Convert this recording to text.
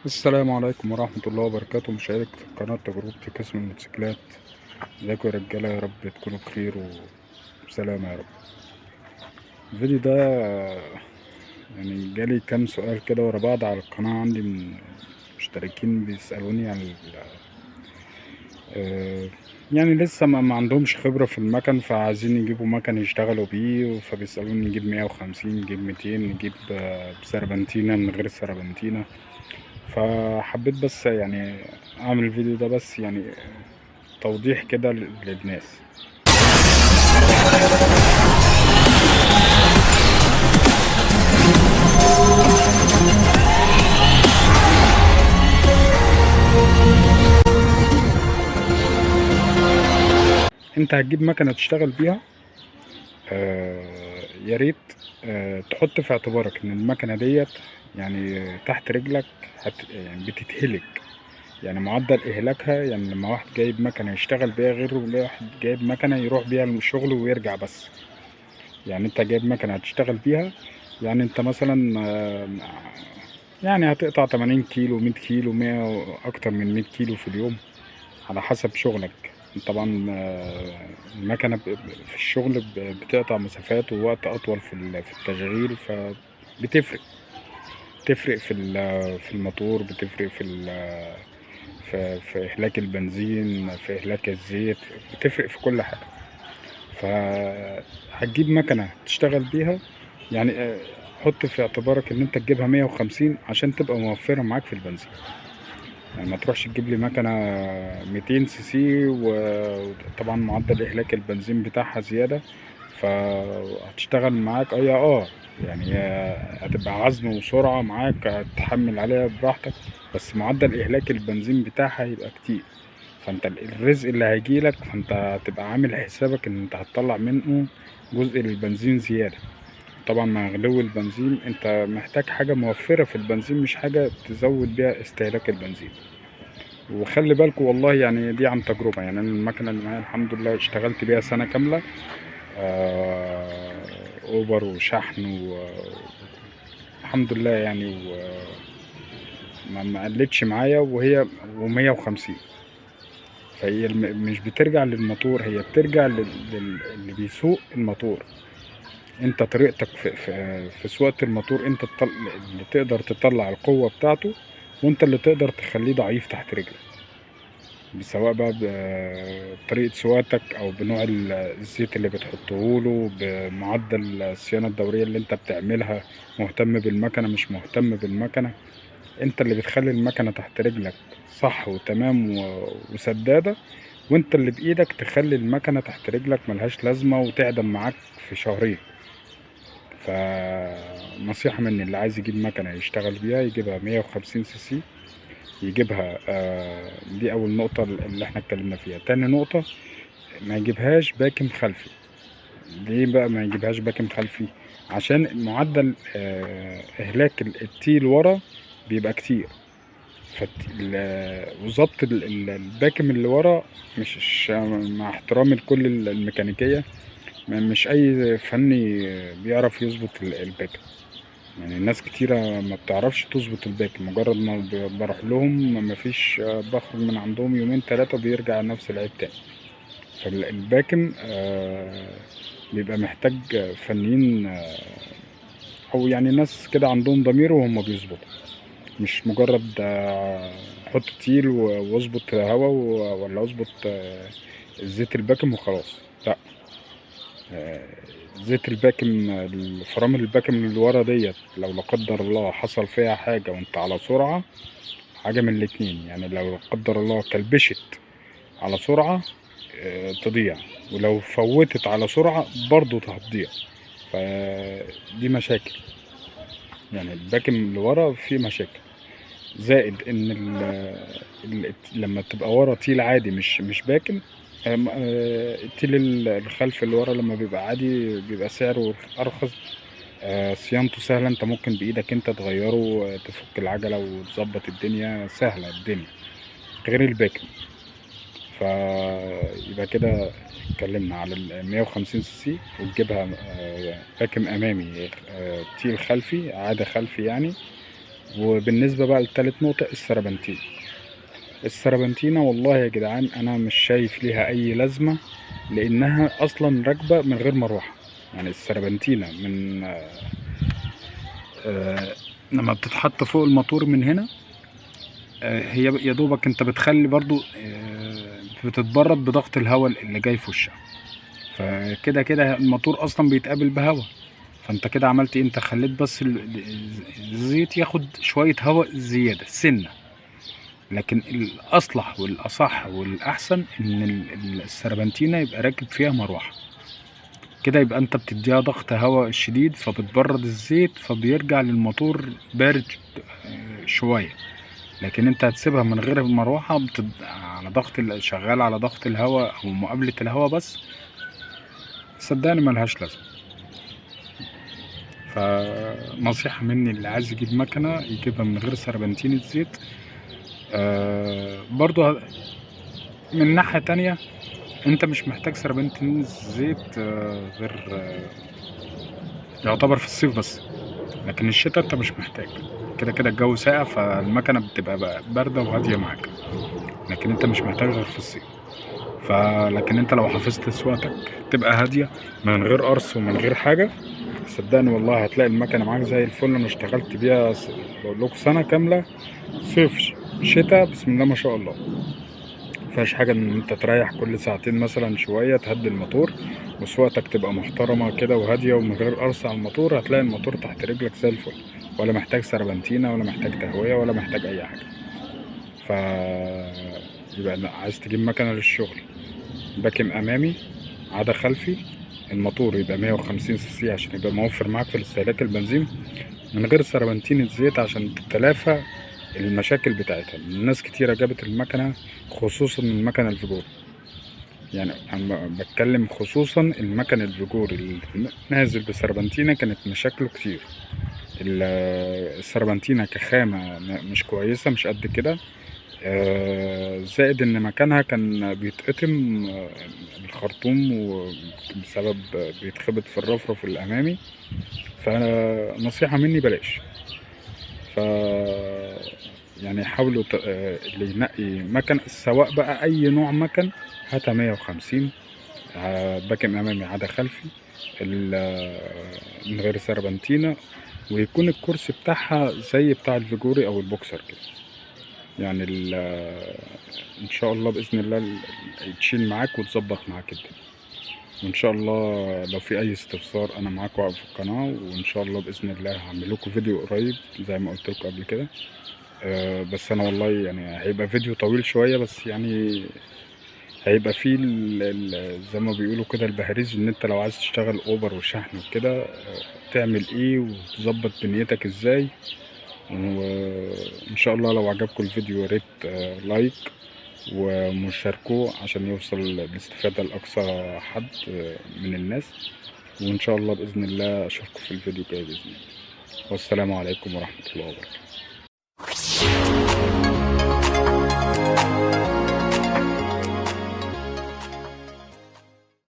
السلام عليكم ورحمة الله وبركاته، مشاهدة قناة تجربتي قسم الموتوسيكلات. ازيكم يا رجالة؟ يا رب تكونوا بخير وبسلامة يا رب. الفيديو ده يعني جالي كام سؤال كده ورا بعض على القناة عندي من مشتركين بيسألوني عن يعني لسه ما عندهمش خبرة في المكن، فعايزين يجيبوا مكن يشتغلوا بيه، فبيسألوني نجيب 150، نجيب 200، نجيب بسربنتينة من غير سربنتينة. فحبيت بس يعني اعمل الفيديو ده بس يعني توضيح كده للناس. انت هتجيب مكنه تشتغل بيها، يا ريت تحط في اعتبارك ان المكنه ديت يعني تحت رجلك يعني بتتهلك. يعني معدل اهلاكها، يعني لما واحد جايب مكنه يشتغل بيها غير واحد جايب مكنه يروح بيها الشغل ويرجع بس. يعني انت جايب مكنه هتشتغل بيها، يعني انت مثلا يعني هتقطع 80 كيلو، 100 كيلو، 100 اكتر من 100 كيلو في اليوم على حسب شغلك. طبعا المكنه في الشغل بتقطع مسافات ووقت اطول في التشغيل، فبتفرق. بتفرق في الموتور، بتفرق في اهلاك البنزين، في اهلاك الزيت، بتفرق في كل حاجه. فهتجيب مكنه تشتغل بيها، يعني حط في اعتبارك ان انت تجيبها 150 عشان تبقى موفره معاك في البنزين. يعني ما تروحش تجيب لي مكنه 200 سي سي وطبعا معدل اهلاك البنزين بتاعها زياده، فهتشتغل معاك يعني هتبقى عزم وسرعه معاك، هتتحمل عليها براحتك، بس معدل اهلاك البنزين بتاعها هيبقى كتير. فانت الرزق اللي هيجيلك، فانت هتبقى عامل حسابك ان انت هتطلع منه جزء للبنزين زياده. طبعا مع غلو البنزين انت محتاج حاجه موفره في البنزين، مش حاجه تزود بيها استهلاك البنزين. وخلي بالكوا والله، يعني دي عن تجربة. يعني أنا المكنة اللي معايا الحمد لله اشتغلت بيها سنة كاملة، أوبر وشحن والحمد لله يعني. وما قلتش معايا، وهي و150. فهي مش بترجع للموتور، هي بترجع اللي بيسوق الموتور. انت طريقتك في سواقة الموتور، انت اللي تقدر تطلع القوة بتاعته، وانت اللي تقدر تخليه ضعيف تحت رجلك، سواء بقى بطريقة سواقتك أو بنوع الزيت اللي بتحطه له، بمعدل الصيانة الدورية اللي انت بتعملها، مهتم بالمكنة مش مهتم بالمكنة. انت اللي بتخلي المكنة تحت رجلك صح وتمام وسدادة، وانت اللي بإيدك تخلي المكنة تحت رجلك ملهاش لازمة وتعدم معاك في شهرين. فنصيحة مني، اللي عايز يجيب مكنة يشتغل بيها يجيبها 150 سي سي، يجيبها. دي اول نقطة اللي احنا اتكلمنا فيها. تاني نقطة، ما يجيبهاش باكم خلفي. ليه بقى ما يجيبهاش باكم خلفي؟ عشان معدل اهلاك التيل ورا بيبقى كتير. وظبط الباكم اللي ورا، مش مع احترامي لكل الميكانيكية، مش اي فني بيعرف يظبط الباكم. يعني ناس كتيرة ما بتعرفش تظبط الباك، مجرد ما بروح لهم مفيش، بخرج من عندهم يومين 3 بيرجع نفس العيب تاني. فالباكم بيبقى محتاج فنيين، او يعني ناس كده عندهم ضمير وهم بيظبطوا، مش مجرد احط تيل واظبط هوا ولا اظبط زيت الباكم وخلاص. لا، آه، زيت الباكم، الفرامل الباكم اللي ورا ديت لو لا قدر الله حصل فيها حاجة وانت على سرعة، حاجة من الاتنين. يعني لو لا قدر الله كلبشت على سرعة تضيع، ولو فوتت على سرعة برضو هتضيع. فدي مشاكل. يعني الباكم اللي ورا فيه مشاكل، زائد ان لما تبقى ورا تيل عادي مش باكن. التيل الخلف اللي ورا لما بيبقى عادي بيبقى سعره ارخص. صيانته سهلة، انت ممكن بايدك انت تغيره، تفك العجلة وتظبط الدنيا، سهلة الدنيا غير الباكن. فيبقى كده اتكلمنا على ال 150 سي سي، وتجيبها باكن امامي، تيل خلفي، عادة خلفي يعني. وبالنسبة بقى لتالت نقطة السربنتين. السربنتينة والله يا جدعان انا مش شايف ليها اي لازمة، لانها اصلا راكبة من غير مروحة. يعني السربنتينة من لما بتتحط فوق الموتور من هنا، هي يا دوبك انت بتخلي برضو بتتبرد بضغط الهواء اللي جاي في وشها، فكده كده الموتور اصلا بيتقابل بهواء. فانت كده عملت ايه؟ انت خليت بس الزيت ياخد شوية هواء زيادة سنة. لكن الاصلح والاصح والاحسن ان السربنتينة يبقى راكب فيها مروحة، كده يبقى انت بتديها ضغط هواء شديد فبتبرد الزيت فبيرجع للموتور بارد شوية. لكن انت هتسيبها من غير مروحة على ضغط شغال على ضغط الهواء او مقابلة الهواء بس، صدقني ملهاش لازمة. فنصيحة مني اللي عايز يجيب مكنة يجيبها من غير سربنتين الزيت. برضو من ناحية تانية انت مش محتاج سربنتين الزيت غير يعتبر في الصيف بس، لكن الشتاء انت مش محتاج، كده كده الجو ساقع فالمكنة بتبقى باردة وهادية معاك، لكن انت مش محتاج غير في الصيف. لكن انت لو حافظت سواقتك تبقى هادية من غير قرص ومن غير حاجة، صدقني والله هتلاقي المكنة معاك زي الفل. انا اشتغلت بيها بقول لكم سنة كاملة، صيف شتاء، بسم الله ما شاء الله. مفيهاش حاجة ان انت تريح كل ساعتين مثلا شوية تهدي الموتور، وسواقتك تبقى محترمة كده وهادية ومن غير قرص على الموتور، هتلاقي الموتور تحت رجلك زي الفل، ولا محتاج سربنتينة ولا محتاج تهوية ولا محتاج اي حاجة. يبقى عايز تجيب مكنة للشغل، باكم امامي عدا خلفي، الموتور يبقى 150 سي سي عشان يبقى موفر معاك في الاستهلاك البنزين، من غير سربنتين الزيت عشان تتلافى المشاكل بتاعتها. الناس كتيرة جابت المكنة، خصوصا المكنة الفيجوري، يعني انا بتكلم خصوصا المكنة الفيجوري اللي نازل بسربنتينة كانت مشاكله كتير. السربنتينة كخامة مش كويسة، مش قد كده، زائد ان مكانها كان بيتقطم الخرطوم وبسبب بيتخبط في الرفرف الامامي. فنصيحة مني بلاش. يعني حاولوا اللي ينقي مكن، سواء بقى اي نوع مكن، هاتها 150 باكم امامي عدا خلفي، من غير سربنتينة، ويكون الكرسي بتاعها زي بتاع الفيجوري او البوكسر كده. يعني ان شاء الله باذن الله تشيل معاك وتظبط معاك الدنيا. وان شاء الله لو في اي استفسار انا معاكم في القناه، وان شاء الله باذن الله هعمل لكم فيديو قريب زي ما قلت لكم قبل كده. بس انا والله يعني هيبقى فيديو طويل شويه، بس يعني هيبقى فيه زي ما بيقولوا كده البهاريز، ان انت لو عايز تشتغل اوبر وشحن وكده تعمل ايه وتظبط دنيتك ازاي. وان شاء الله لو عجبكم الفيديو يا ريت لايك ومشاركوه عشان يوصل الاستفادة لأقصى حد من الناس. وإن شاء الله بإذن الله أشوفكم في الفيديو الجاي بإذن الله. والسلام عليكم ورحمة الله وبركاته.